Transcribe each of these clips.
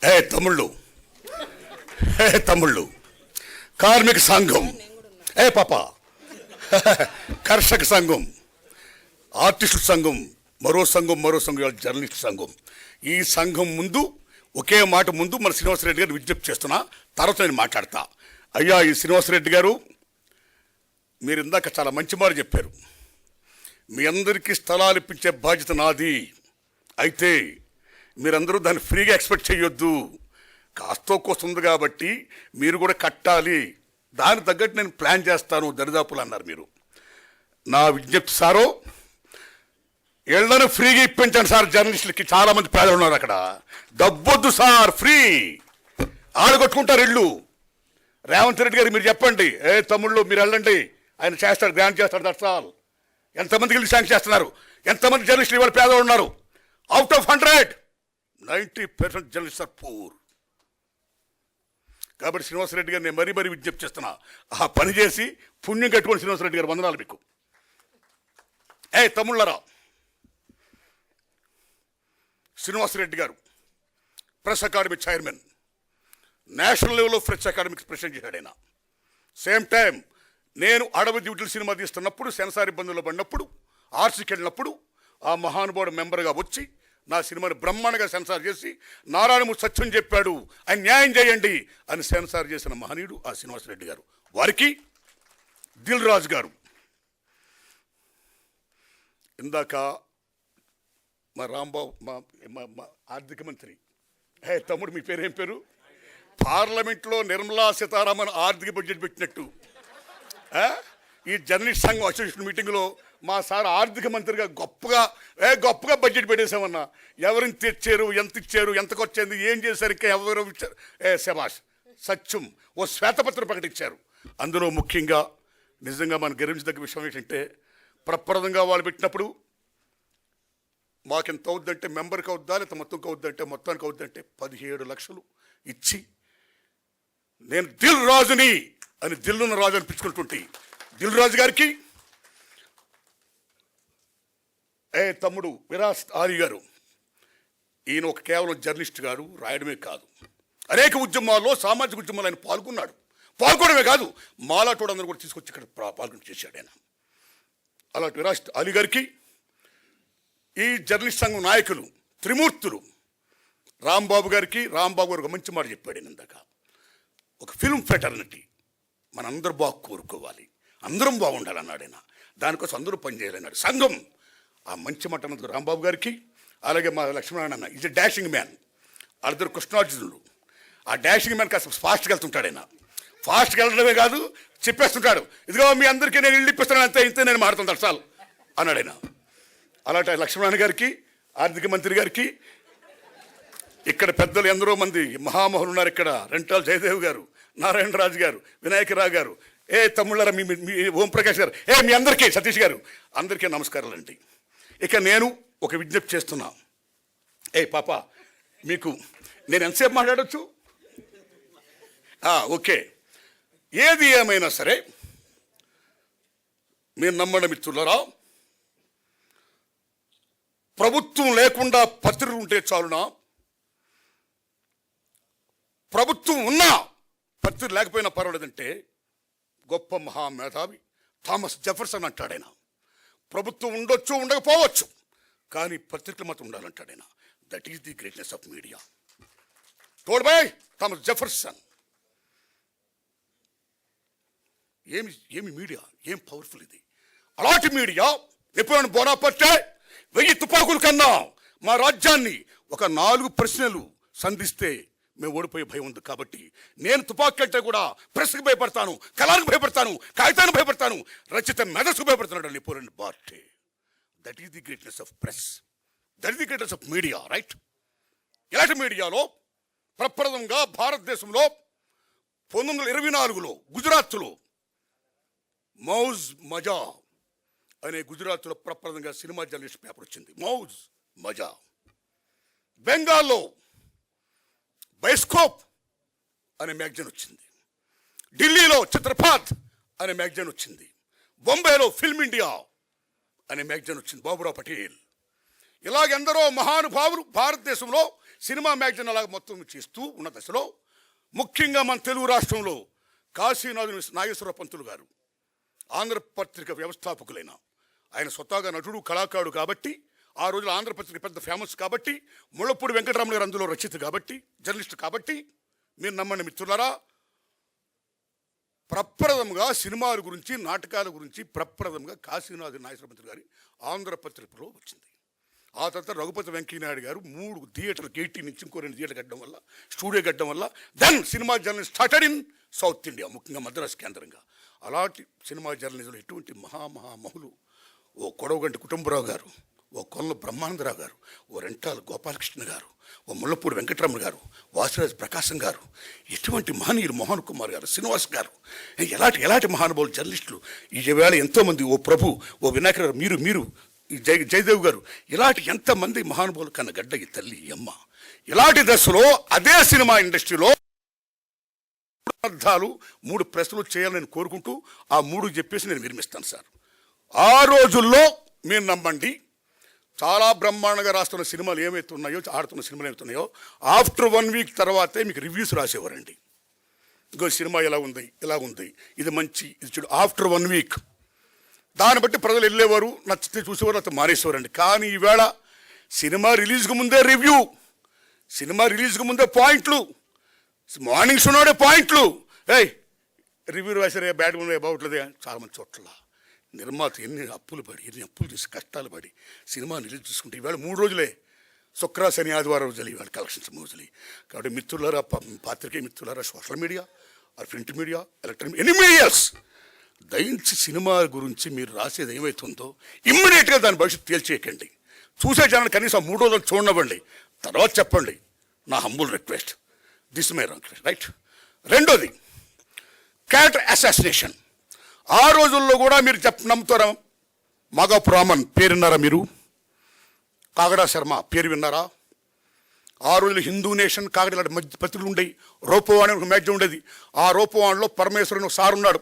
తమ్ముళ్ళు, తమ్ముళ్ళు, కార్మిక సంఘం, పాప, కర్షక సంఘం, ఆర్టిస్టుల సంఘం, మరో సంఘం, జర్నలిస్ట్ సంఘం. ఈ సంఘం ముందు ఒకే మాట ముందు మన శ్రీనివాసరెడ్డి గారు విజ్ఞప్తి చేస్తున్నా, తర్వాత నేను మాట్లాడతా. అయ్యా, ఈ శ్రీనివాసరెడ్డి గారు, మీరు ఇందాక చాలా మంచి మాట చెప్పారు. మీ అందరికీ స్థలాలు ఇప్పించే బాధ్యత నాది. అయితే మీరందరూ దాన్ని ఫ్రీగా ఎక్స్పెక్ట్ చేయొద్దు. కాస్తో కోస్తుంది కాబట్టి మీరు కూడా కట్టాలి. దానికి తగ్గట్టు నేను ప్లాన్ చేస్తాను దరిదాపులు అన్నారు మీరు. నా విజ్ఞప్తి సారో, ఇళ్లను ఫ్రీగా ఇప్పించండి సార్. జర్నలిస్టులకి చాలామంది పేదలు ఉన్నారు అక్కడ. డబ్బొద్దు సార్, ఫ్రీ. ఆడగొట్టుకుంటారు ఇళ్ళు. రేవంత్ రెడ్డి గారు మీరు చెప్పండి, తమ్ముళ్ళు మీరు వెళ్ళండి, ఆయన చేస్తాడు, గ్రాంట్ చేస్తాడు. That's all. ఎంతమందికి ఇల్లు శాంక్షన్ చేస్తున్నారు? ఎంతమంది జర్నలిస్టులు ఇవాళ పేదలు ఉన్నారు? Out of 100 90% journalist are poor. కాబట్టి శ్రీనివాసరెడ్డి గారు నేను మరీ విజ్ఞప్తి చేస్తున్నా, ఆ పని చేసి పుణ్యం కట్టుకొని శ్రీనివాసరెడ్డి గారు వందనాలు మీకు. తమ్ముళ్ళరా, శ్రీనివాసరెడ్డి గారు ప్రెస్ అకాడమీ చైర్మన్, నేషనల్ లెవెల్లో ప్రెస్ అకాడమీకి ప్రెసిడెంట్ చేశాడు ఆయన. సేమ్ టైం నేను అడవి డ్యూటీలు సినిమా తీస్తున్నప్పుడు, సెన్సార్ ఇబ్బందుల్లో పడినప్పుడు, ఆర్సీకి వెళ్ళినప్పుడు ఆ మహానుభావుడు మెంబర్గా వచ్చి నా సినిమాని బ్రహ్మాండంగా సెన్సార్ చేసి నారాయణమూర్తి సత్యం చెప్పాడు, ఆయన న్యాయం చేయండి అని సెన్సార్ చేసిన మహనీయుడు ఆ శ్రీనివాసరెడ్డి గారు. వారికి దిల్ రాజు గారు, ఇందాక మా రాంబాబు, మా ఆర్థిక మంత్రి, తమ్ముడు మీ పేరు ఏం పేరు? పార్లమెంట్లో నిర్మలా సీతారామన్ ఆర్థిక బడ్జెట్ పెట్టినట్టు ఈ జర్నలిస్ట్ సంఘం అసోసియేషన్ మీటింగ్లో మా సార్ ఆర్థిక మంత్రిగా గొప్పగా బడ్జెట్ పెట్టేశామన్నా. ఎవరిని తెచ్చారు, ఎంత ఇచ్చారు, ఎంతకు వచ్చింది, ఏం చేశారు, ఇంకా ఎవరు ఇచ్చారు, శభాష్ సత్యం ఓ శ్వేతపత్రం ప్రకటించారు. అందులో ముఖ్యంగా నిజంగా మనం గర్వించదగ్గ విషయం ఏంటంటే, ప్రప్రదంగా వాళ్ళు పెట్టినప్పుడు మాకెంత అవుద్దంటే, మెంబర్కి అవుద్దా లేకపోతే మొత్తంకి అవుద్దంటే, మొత్తానికి అవుద్దంటే 17 లక్షలు ఇచ్చి నేను దిల్ రాజుని అని దిల్లున్న రాజు అనిపించుకుంటుంటే, దిల్ రాజు గారికి తమ్ముడు విరాస్ ఆలీ గారు, ఈయన ఒక కేవలం జర్నలిస్ట్ గారు, రాయడమే కాదు, అనేక ఉద్యమాల్లో, సామాజిక ఉద్యమాలు ఆయన పాల్గొనడమే కాదు, మాలాటోడు అందరూ కూడా తీసుకొచ్చి ఇక్కడ పాల్గొని చేశాడు ఆయన. అలాంటి విరాస్ ఆలీ గారికి, ఈ జర్నలిస్ట్ సంఘం నాయకులు త్రిమూర్తులు రాంబాబు గారికి, రాంబాబు గారు ఒక మంచి మాట చెప్పాడు ఇందాక, ఒక ఫిల్మ్ ఫ్రెటర్నిటీ మనందరూ బాగా కోరుకోవాలి, అందరం బాగుండాలన్నాడు ఆయన. దానికోసం అందరూ పనిచేయాలన్నాడు సంఘం. ఆ మంచి మాట అన్నందుకు రాంబాబు గారికి, అలాగే మా లక్ష్మణారాయణ అన్న, ఈజ్ ఎ డాషింగ్ మ్యాన్. వాళ్ళిద్దరు కృష్ణార్జునులు. ఆ డాషింగ్ మ్యాన్ కాస్త ఫాస్ట్గా వెళ్తుంటాడు ఆయన. ఫాస్ట్గా వెళ్ళడమే కాదు, చెప్పేస్తుంటాడు, ఇదిగో మీ అందరికీ నేను ఇల్లు ఇప్పిస్తాను, అంతే ఇంతే నేను మారుతాను దర్శాలు అన్నాడు ఆయన. అలాంటి లక్ష్మణారాయణ గారికి, ఆర్థిక మంత్రి గారికి, ఇక్కడ పెద్దలు ఎందరో మంది మహామహులు ఉన్నారు. ఇక్కడ రెంటాల జయదేవ్ గారు, నారాయణరాజు గారు, వినాయకరావు గారు, తమ్ముళ్ళారా, మీ ఓంప్రకాష్ గారు, మీ అందరికీ, సతీష్ గారు, అందరికీ నమస్కారాలు అండి. ఇక నేను ఒక విజ్ఞప్తి చేస్తున్నా. పాప, మీకు నేను ఎంతసేపు మాట్లాడచ్చు? ఓకే. ఏది ఏమైనా సరే మీరు నమ్మండి మిత్రులరా, ప్రభుత్వం లేకుండా పత్రికలు ఉంటే చాలునా? ప్రభుత్వం ఉన్నా పత్రిక లేకపోయినా పర్వాలేదంటే గొప్ప మహామేధావి థామస్ జెఫర్సన్ అంటాడైనా, ప్రభుత్వం ఉండొచ్చు ఉండకపోవచ్చు కానీ పత్రికలు మాత్రం ఉండాలంటాడైనా. That is the greatness of media. Told by Thomas Jefferson. ఏమి మీడియా, ఏం పవర్ఫుల్ ఇది. అలాంటి మీడియా నెపోలియన్ బోనాపార్టే 1000 తుపాకుల కన్నా మా రాజ్యాన్ని ఒక 4 ప్రశ్నలు సంధిస్తే మేము ఓడిపోయే భయం ఉంది. కాబట్టి నేను తుపాకీ అంటే కూడా ప్రెస్కి భయపడతాను, కళానికి భయపడతాను, కాగితానికి భయపడతాను, రచిత మెదస్కు భయపడుతున్నాడు Napoleon బోనాపార్టే. That is the greatness of press, that is the greatness of media, right? ఇలాంటి మీడియాలో ప్రప్రథమంగా భారతదేశంలో 1924లో గుజరాత్లో మౌజ్ మజా అనే గుజరాత్లో ప్రప్రదంగా సినిమా జర్నలిస్ట్ పేపర్ వచ్చింది, మౌజ్ మజా. బెంగాల్లో బైస్కోప్ అనే మ్యాగజైన్ వచ్చింది. ఢిల్లీలో చిత్రపాత్ అనే మ్యాగజైన్ వచ్చింది. బొంబాయిలో ఫిల్మ్ ఇండియా అనే మ్యాగజైన్ వచ్చింది, బాబురావు పటేల్. ఇలాగెందరో మహానుభావులు భారతదేశంలో సినిమా మ్యాగజైన్ అలాగ మొత్తం చేస్తూ ఉన్న దశలో ముఖ్యంగా మన తెలుగు రాష్ట్రంలో కాశీనాథుని నాగేశ్వర పంతులు గారు ఆంధ్రపత్రిక వ్యవస్థాపకులైన ఆయన స్వతహాగా నటుడు కళాకారుడు కాబట్టి ఆ రోజున ఆంధ్రపత్రిక పెద్ద ఫేమస్ కాబట్టి ముళ్ళపూడి వెంకటరమణ గారు అందులో రచయిత కాబట్టి జర్నలిస్ట్ కాబట్టి మీరు నమ్మండి మిత్రులారా, ప్రప్రథంగా సినిమాల గురించి నాటకాల గురించి ప్రప్రథంగా కాశీనాథ్ నాగేశ్వర పంతులు గారి ఆంధ్రపత్రికలో వచ్చింది. ఆ తర్వాత రఘుపతి వెంకయ్యనాయుడు గారు 3 థియేటర్లు 18 నుంచి ఇంకో 2 థియేటర్లు కట్టడం వల్ల స్టూడియో కట్టడం వల్ల then cinema journalism started in south India, ముఖ్యంగా మద్రాసు కేంద్రంగా. అలాంటి సినిమా జర్నలిజంలో ఎటువంటి మహామహులు ఓ కొడవగంటి కుటుంబరావు గారు, ఓ కొల్ల బ్రహ్మానందరావు గారు, ఓ రెంటాల గోపాలకృష్ణ గారు, ఓ ముళ్ళపూడి వెంకటరమణ గారు, వాసిరాజ్ ప్రకాశం గారు, ఎటువంటి మహనీయులు మోహన్ కుమార్ గారు, శ్రీనివాస్ గారు, ఎలాంటి మహానుభావులు జర్నలిస్టులు ఈవేళ ఎంతోమంది, ఓ ప్రభు, ఓ వినాయక గారు, మీరు ఈ జయదేవ్ గారు, ఇలాంటి ఎంతమంది మహానుభావులు కన్న గడ్డ ఈ తల్లి ఈ అమ్మ. ఇలాంటి దశలో అదే సినిమా ఇండస్ట్రీలో 3 ప్రశ్నలు చేయాలని నేను కోరుకుంటూ ఆ 3 చెప్పేసి నేను విరమిస్తాను సార్. ఆ రోజుల్లో మీరు నమ్మండి, చాలా బ్రహ్మాండంగా రాస్తున్న సినిమాలు ఏమైతే ఉన్నాయో, ఆడుతున్న సినిమాలు ఏమవుతున్నాయో ఆఫ్టర్ 1 వీక్ తర్వాతే మీకు రివ్యూస్ రాసేవారండి. ఇంకో సినిమా ఇలా ఉంది, ఇది మంచి, ఇది చెడు. ఆఫ్టర్ 1 వీక్ దాన్ని బట్టి ప్రజలు వెళ్ళేవారు, నచ్చితే చూసేవారు, అయితే మారేసేవారండి. కానీ ఈవేళ సినిమా రిలీజ్కి ముందే రివ్యూ, సినిమా రిలీజ్కి ముందే పాయింట్లు, మార్నింగ్ షోనే పాయింట్లు, రివ్యూ రాసారే బ్యాడ్ ఉన్నాయి బాగుంటుంది. చాలామంది చోట్ల నిర్మాత ఎన్ని అప్పులు చేసి కష్టాలు పడి సినిమా రిలీజ్ చేసుకుంటే ఈవేళ 3 రోజులే, శుక్ర శని ఆదివారం రోజులు ఈవేళ కలెక్షన్స్ రోజులు. కాబట్టి మిత్రులారా, పాత్రికేయ మిత్రులారా, social media, print media, electronic any medias, దయించి సినిమా గురించి మీరు రాసేది ఏమవుతుందో ఇమ్మీడియట్గా దాని భవిష్యత్తు తేల్చేయకండి. చూసే జనాన్ని కనీసం 3 రోజులు చూడనివ్వండి, తర్వాత చెప్పండి. నా humble request, this my request, right. రెండోది క్యారెక్టర్ అసాసినేషన్. ఆ రోజుల్లో కూడా మీరు నమ్ముతారా, మాగాపు రామన్ పేరు విన్నారా మీరు? కాగడా శర్మ పేరు విన్నారా? ఆ రోజులు హిందూ నేషన్ కాగడా మధ్య పత్రికలు ఉండేవి. రూపవాణి ఒక మ్యాగజైన్ ఉండేది. ఆ రూపవాణిలో పరమేశ్వరుని ఒక సార్ ఉన్నాడు.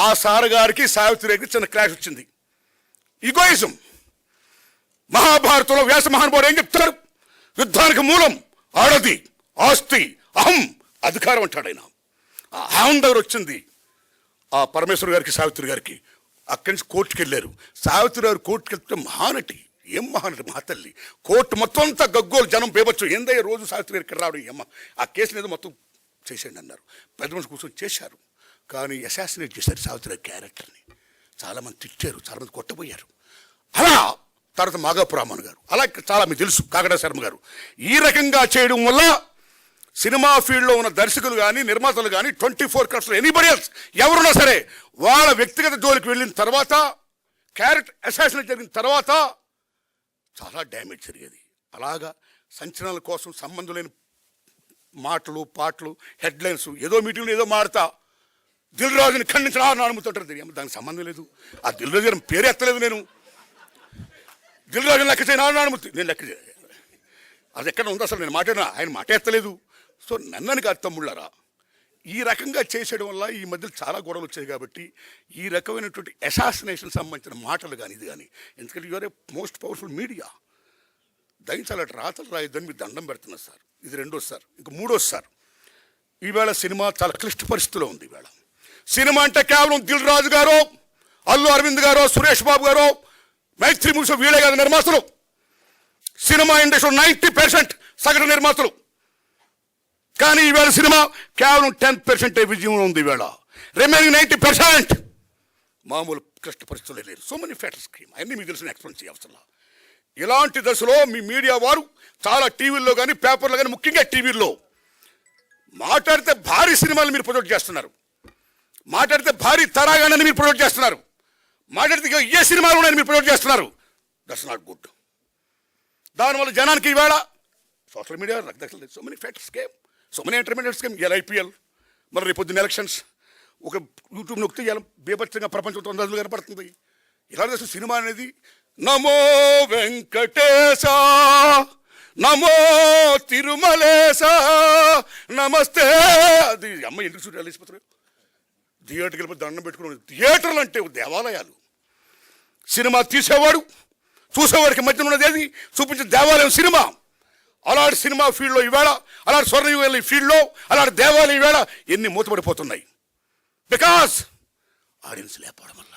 ఆ సార్ గారికి సావిత్రికి చిన్న క్లాష్ వచ్చింది. ఈగోయిజం. మహాభారతంలో వ్యాస మహానుభావుడు ఏం చెప్తారు? యుద్ధానికి మూలం ఆడది, ఆస్తి, అహం, అధికారం అంటాడు ఆయన. ఆ అహం దగ్గర వచ్చింది ఆ పరమేశ్వర గారికి, సావిత్రి గారికి. అక్కడి నుంచి కోర్టుకు వెళ్ళారు. సావిత్రి గారు కోర్టుకు వెళ్తే మహానటి, ఏం మహానటి, మహాతల్లి. కోర్టు మొత్తం అంతా గగ్గోలు, జనం పేపచ్చు, ఏందయ్య రోజు సావిత్రి గారికి రావడం, అమ్మ ఆ కేసుని ఏదో మొత్తం చేసేయండి అన్నారు. పెద్ద మనిషి కూర్చొని చేశారు. కానీ అసాసినేట్ చేశారు సావిత్రి గారి క్యారెక్టర్ని. చాలామంది తిట్టారు, చాలామంది కొట్టబోయారు. అలా తర్వాత మాగాపు రామన్ గారు, అలా చాలా మీకు తెలుసు కాగడా శర్మ గారు. ఈ రకంగా చేయడం వల్ల సినిమా ఫీల్డ్లో ఉన్న దర్శకులు కానీ, నిర్మాతలు కానీ, 24 క్రాఫ్ట్స్ ఎనీబడి ఎల్స్ ఎవరున్నా సరే వాళ్ళ వ్యక్తిగత జోలికి వెళ్ళిన తర్వాత, క్యారెక్టర్ అసాసినేట్ జరిగిన తర్వాత చాలా డ్యామేజ్ జరిగేది. అలాగా సంచలనాల కోసం సంబంధం లేని మాటలు, పాటలు, హెడ్లైన్స్, ఏదో మీటింగ్లో ఏదో మాడతా దిల్ రాజుని ఖండించిన అనుమతుంటారు. దానికి సంబంధం లేదు. ఆ దిల్ రాజు గారి పేరు ఎత్తలేదు నేను. దిల్ రాజుని లెక్క చేయను అనుమతి, నేను లెక్క చేయాలి. అది ఎక్కడ ఉందో అసలు నేను మాట్లాడినా, ఆయన మాట ఎత్తలేదు. సో నన్నని కాదు తమ్ముళ్ళారా, ఈ రకంగా చేసేయడం వల్ల ఈ మధ్యలో చాలా గొడవలు వచ్చాయి. కాబట్టి ఈ రకమైనటువంటి అసాసినేషన్ సంబంధించిన మాటలు కానీ ఇది కానీ, ఎందుకంటే you are a most powerful media, దయించాలట రాతలు రాయొద్దని మీరు దండం పెడుతున్నారు సార్. ఇది రెండోది సార్. ఇంక మూడోది సార్, ఈవేళ సినిమా చాలా క్లిష్ట పరిస్థితిలో ఉంది. ఈవేళ సినిమా అంటే కేవలం దిల్ రాజు గారు, అల్లు అరవింద్ గారు, సురేష్ బాబు గారు, మైత్రి మూవీస్ వీళ్ళే కాదు నిర్మాతలు. సినిమా ఇండస్ట్రీ 90% సగటు నిర్మాతలు. కానీ ఈవేళ సినిమా కేవలం 10% విజయం ఉంది. ఈవేళ రిమైనింగ్ 90% మామూలు క్లిష్ట పరిస్థితులు లేరు. సో మెనీ ఫ్యాక్టర్స్ అన్నీ మీకు తెలిసిన ఎక్స్ప్లెయిన్ చేయవసరం. ఇలాంటి దశలో మీ మీడియా వారు చాలా టీవీల్లో కానీ, పేపర్లో కానీ, ముఖ్యంగా టీవీల్లో మాట్లాడితే భారీ సినిమాలు మీరు ప్రొజెక్ట్ చేస్తున్నారు, మాట్లాడితే భారీ తరాగానని మీరు ప్రొజెక్ట్ చేస్తున్నారు, మాట్లాడితే ఏ సినిమాలు ఉన్నాయని మీరు ప్రొజెక్ట్ చేస్తున్నారు. That's not good. దానివల్ల జనానికి ఈవేళ social media so many factors came, so many entertainments came. ఇలా ఐపీఎల్, మరి రేపు పొద్దున్న ఎలక్షన్స్, ఒక యూట్యూబ్ నొక్కితే ఇలా బీభత్సంగా ప్రపంచం 9 కనపడుతుంది. ఇలా దశ సినిమా అనేది నమో వెంకటేశ, నమో తిరుమలేశ, నమస్తే. అది అమ్మ ఎందుకు చూడాలి వెళ్ళిపోతారు, థియేటర్కి వెళ్ళిపోతే దండం పెట్టుకుని. థియేటర్లు అంటే దేవాలయాలు. సినిమా తీసేవాడు చూసేవాడికి మధ్యన ఉన్నది ఏది చూపించిన దేవాలయం సినిమా. అలాంటి సినిమా ఫీల్డ్లో ఈవేళ, అలాంటి స్వర్ణయుగం ఫీల్డ్లో, అలాంటి దేవాలయం ఈవేళ ఎన్ని మూతపడిపోతున్నాయి. బికాస్ ఆడియన్స్ లేకపోవడం వల్ల,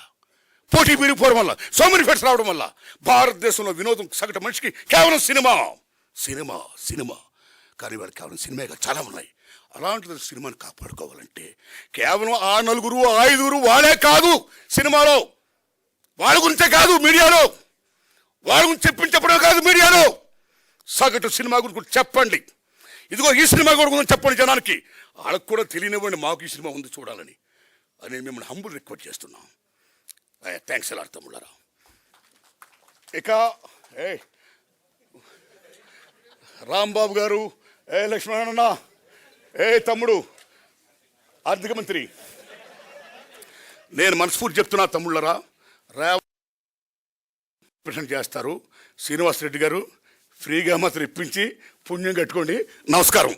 పోటీ పెరిగిపోవడం వల్ల, సో మెనీ ఫెట్స్ రావడం వల్ల భారతదేశంలో వినోదం సగటు మనిషికి కేవలం సినిమా సినిమా సినిమా. కానీ వాడు కేవలం సినిమాగా చాలా ఉన్నాయి. అలాంటి సినిమాని కాపాడుకోవాలంటే కేవలం ఆ 4 5 వాళ్ళే కాదు సినిమాలో, వాళ్ళ గురించే కాదు మీడియాలో, వాళ్ళ గురించి చెప్పడమే కాదు మీడియాలో, సగటు సినిమా గురించి చెప్పండి. ఇదిగో ఈ సినిమా గురించి చెప్పండి జనానికి. వాళ్ళకు కూడా తెలియనివ్వండి మాకు ఈ సినిమా ఉంది చూడాలని. అని మిమ్మల్ని హంబుల్ రిక్వెస్ట్ చేస్తున్నాం. థ్యాంక్స్ ఎలా తమ్ముళ్ళారా. ఇక రాంబాబు గారు, లక్ష్మణ, తమ్ముడు ఆర్థిక మంత్రి, నేను మనస్ఫూర్తి చెప్తున్నా తమ్ముళ్ళరా, రిప్రజెంట్ చేస్తారు. శ్రీనివాసరెడ్డి గారు ఫ్రీగా మాత్రం ఇప్పించి పుణ్యం కట్టుకోండి. నమస్కారం.